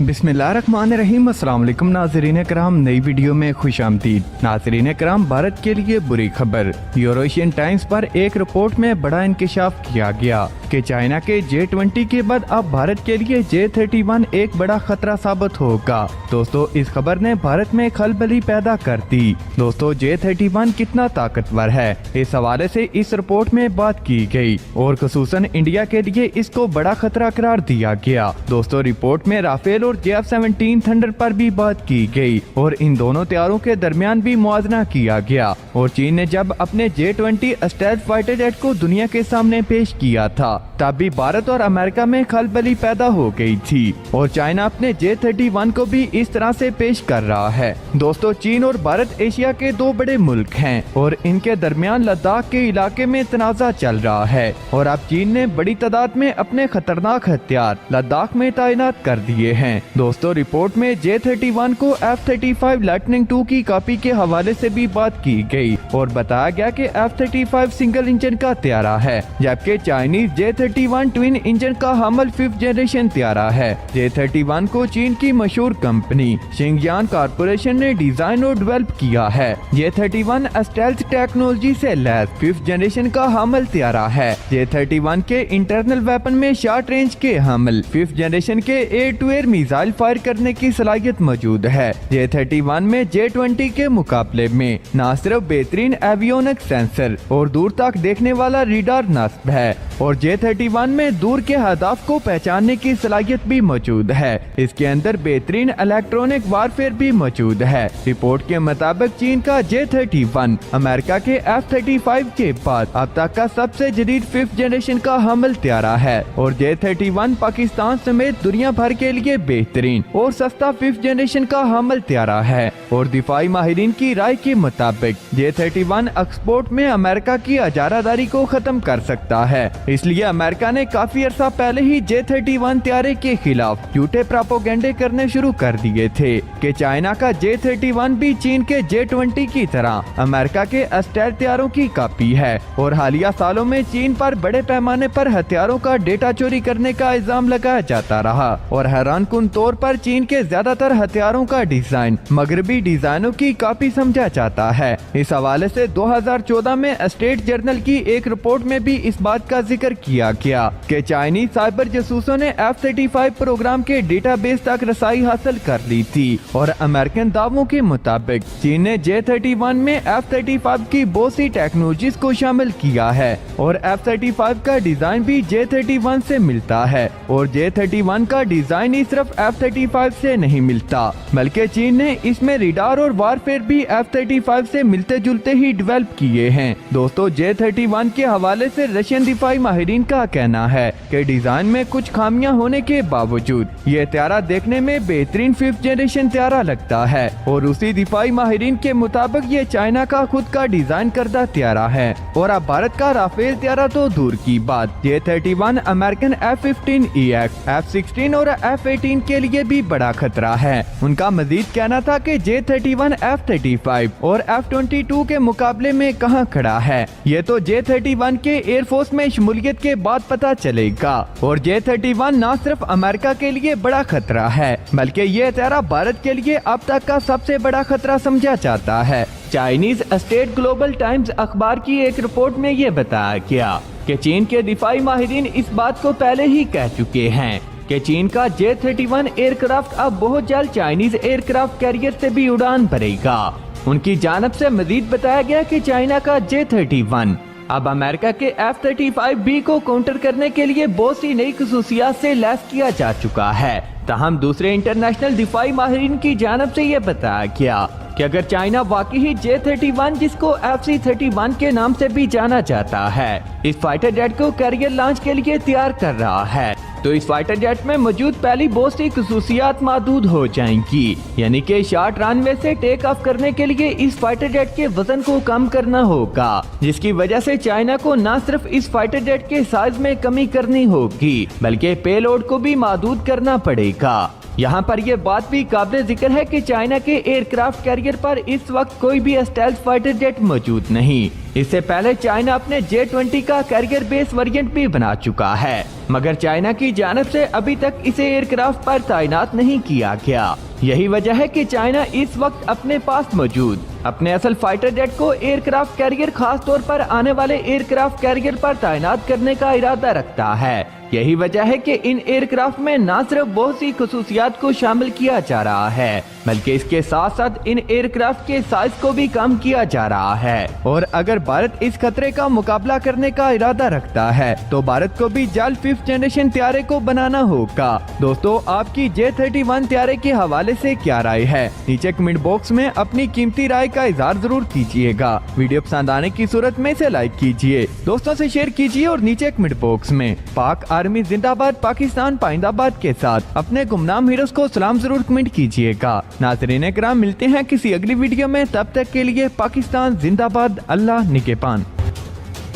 बिस्मिल्लाहिर्रहमानिर्रहीम। अस्सलाम वालेकुम नाज़रीन कराम, नई वीडियो में खुशामदीद। नाज़रीन कराम, भारत के लिए बुरी खबर। यूरोशियन टाइम्स पर एक रिपोर्ट में बड़ा इंकशाफ किया गया कि चाइना के J20 के बाद अब भारत के लिए J31 एक बड़ा खतरा साबित होगा। दोस्तों, इस खबर ने भारत में खलबली पैदा कर दी। दोस्तों, J31 कितना ताकतवर है, इस हवाले से इस रिपोर्ट में बात की गई और खुसूसन इंडिया के लिए इसको बड़ा खतरा करार दिया गया। दोस्तों, रिपोर्ट में राफेल और JF-17 थंडर पर भी बात की गई और इन दोनों तैयारों के दरमियान भी मुआवजा किया गया। और चीन ने जब अपने J20 स्टेल्थ फाइटर जेट को दुनिया के सामने पेश किया था, तब भी भारत और अमेरिका में खलबली पैदा हो गई थी और चाइना अपने J31 को भी इस तरह से पेश कर रहा है। दोस्तों, चीन और भारत एशिया के दो बड़े मुल्क हैं और इनके दरमियान लद्दाख के इलाके में तनाज़ा चल रहा है और अब चीन ने बड़ी तादाद में अपने खतरनाक हथियार लद्दाख में तैनात कर दिए हैं। दोस्तों, रिपोर्ट में J31 को F-35 लाइटनिंग II की कॉपी के हवाले से भी बात की गई और बताया गया कि F-35 सिंगल इंजन का तैयारा है, जबकि चाइनीज J31 ट्विन इंजन का हमल 5th जनरेशन तैयारा है। J31 को चीन की मशहूर कंपनी शिंगयान कॉर्पोरेशन ने डिजाइन और डेवलप किया है। J31 स्टेल्थ टेक्नोलॉजी से लैस 5th जनरेशन का हमल तैयारा है। J31 के इंटरनल वेपन में शॉर्ट रेंज के हमल 5th जनरेशन के air to air missile fire करने की सलाहियत मौजूद है। J31 में J20 के मुकाबले में न सिर्फ बेहतरीन एवियोनिक सेंसर और दूर तक देखने वाला रडार नस्ब है और J31 में दूर के हदाफ को पहचानने की सलाहियत भी मौजूद है। इसके अंदर बेहतरीन इलेक्ट्रॉनिक वारफेयर भी मौजूद है। रिपोर्ट के मुताबिक चीन का J31 अमेरिका के F-35 के बाद अब तक का सबसे जदीद 5th जनरेशन का हमल तैयारा है और J31 पाकिस्तान समेत दुनिया भर के लिए बेहतरीन और सस्ता 5th जनरेशन का हमल तैयारा है। और दिफाई माहिरीन की राय के मुताबिक J31 एक्सपोर्ट में अमेरिका की अजारादारी को खत्म कर सकता है। इसलिए अमेरिका ने काफी अरसा पहले ही J31 तैयारे के खिलाफ झूठे प्रोपेगेंडे करने शुरू कर दिए थे कि चाइना का J31 भी चीन के J20 की तरह अमेरिका के स्टेल्थ तैयारों की कॉपी है। और हालिया सालों में चीन पर बड़े पैमाने पर हथियारों का डेटा चोरी करने का इल्जाम लगाया जाता रहा और हैरानकुन तौर पर चीन के ज्यादातर हथियारों का डिजाइन मगरबी डिजाइनों की कॉपी समझा जाता है। इस हवाले से 2014 में स्टेट जर्नल की एक रिपोर्ट में भी इस बात का जिक्र किया गया कि चाइनीज साइबर जासूसों ने F-35 प्रोग्राम के डेटाबेस तक रसाई हासिल कर ली थी और अमेरिकन दावों के मुताबिक चीन ने J31 में F-35 की बहुत सी टेक्नोलॉजीज को शामिल किया है और F-35 का डिजाइन भी J31 से मिलता है और J31 का डिजाइन ही सिर्फ F-35 से नहीं मिलता, बल्कि चीन ने इसमें रडार और वारफेयर भी F-35 से मिलते जुलते ही डेवलप किए हैं। दोस्तों, J31 के हवाले से रशियन दिफाई माहिरीन का कहना है कि डिजाइन में कुछ खामियां होने के बावजूद ये तैयारा देखने में बेहतरीन 5th जनरेशन तैयारा लगता है और उसी दिफाई माहिरीन के मुताबिक ये चाइना का खुद का डिजाइन करदा तैयारा है। और अब भारत का राफेल तैयारा तो दूर की बात, J31 अमेरिकन F-15EX, F-16 और F-18 के लिए भी बड़ा खतरा है। उनका मजीद कहना था कि J31 F-35 और F-22 के मुकाबले में कहां खड़ा है, ये तो J31 के एयरफोर्स में शमूलियत के बाद पता चलेगा। और J31 न सिर्फ अमेरिका के लिए बड़ा खतरा है, बल्कि ये तैयारा भारत के लिए अब तक का सबसे बड़ा खतरा समझा जाता है। चाइनीज स्टेट ग्लोबल टाइम्स अखबार की एक रिपोर्ट में ये बताया गया कि चीन के दिफाई माहिरीन इस बात को पहले ही कह चुके हैं कि चीन का J31 एयरक्राफ्ट अब बहुत जल्द चाइनीज एयरक्राफ्ट कैरियर से भी उड़ान भरेगा। उनकी जानब से मजीद बताया गया कि चाइना का J31 अब अमेरिका के F-35B को काउंटर करने के लिए बहुत सी नई खसूसियात से लैस किया जा चुका है। ताहम दूसरे इंटरनेशनल दिफाई माहिरीन की जानब से यह बताया गया कि अगर चाइना वाकई ही J31 जिसको FC-31 के नाम से भी जाना जाता है इस फाइटर जेट को कैरियर लॉन्च के लिए तैयार कर रहा है, तो इस फाइटर जेट में मौजूद पहली बहुत सी खसूसियात महदूद हो जाएंगी। यानी कि शॉर्ट रनवे से टेक ऑफ करने के लिए इस फाइटर जेट के वजन को कम करना होगा, जिसकी वजह से चाइना को न सिर्फ इस फाइटर जेट के साइज में कमी करनी होगी बल्कि पेलोड को भी महदूद करना पड़ेगा। यहाँ पर यह बात भी काबिल जिक्र है कि चाइना के एयरक्राफ्ट कैरियर पर इस वक्त कोई भी स्टेल्थ फाइटर जेट मौजूद नहीं। इससे पहले चाइना अपने J-20 का कैरियर बेस वेरिएंट भी बना चुका है, मगर चाइना की जानब से अभी तक इसे एयरक्राफ्ट पर तैनात नहीं किया गया। यही वजह है कि चाइना इस वक्त अपने पास मौजूद अपने असल फाइटर जेट को एयरक्राफ्ट कैरियर, खास तौर पर आने वाले एयरक्राफ्ट कैरियर पर तैनात करने का इरादा रखता है। यही वजह है कि इन एयरक्राफ्ट में न सिर्फ बहुत सी खुसूसियात को शामिल किया जा रहा है, बल्कि इसके साथ साथ इन एयरक्राफ्ट के साइज को भी कम किया जा रहा है। और अगर भारत इस खतरे का मुकाबला करने का इरादा रखता है तो भारत को भी जल्द 5th जनरेशन त्यारे को बनाना होगा। दोस्तों, आपकी J-31 त्यारे के हवाले से क्या राय है? नीचे कमेंट बॉक्स में अपनी कीमती राय का इजहार जरूर कीजिएगा। वीडियो पसंद आने की सूरत में इसे लाइक कीजिए, दोस्तों से शेयर कीजिए और नीचे कमेंट बॉक्स में पाक आर्मी जिंदाबाद, पाकिस्तान पाइंदाबाद के साथ अपने गुमनाम हीरोज को सलाम जरूर कमेंट कीजिएगा। नाज़रीन किराम, मिलते हैं किसी अगली वीडियो में, तब तक के लिए पाकिस्तान जिंदाबाद, अल्लाह निगहबान।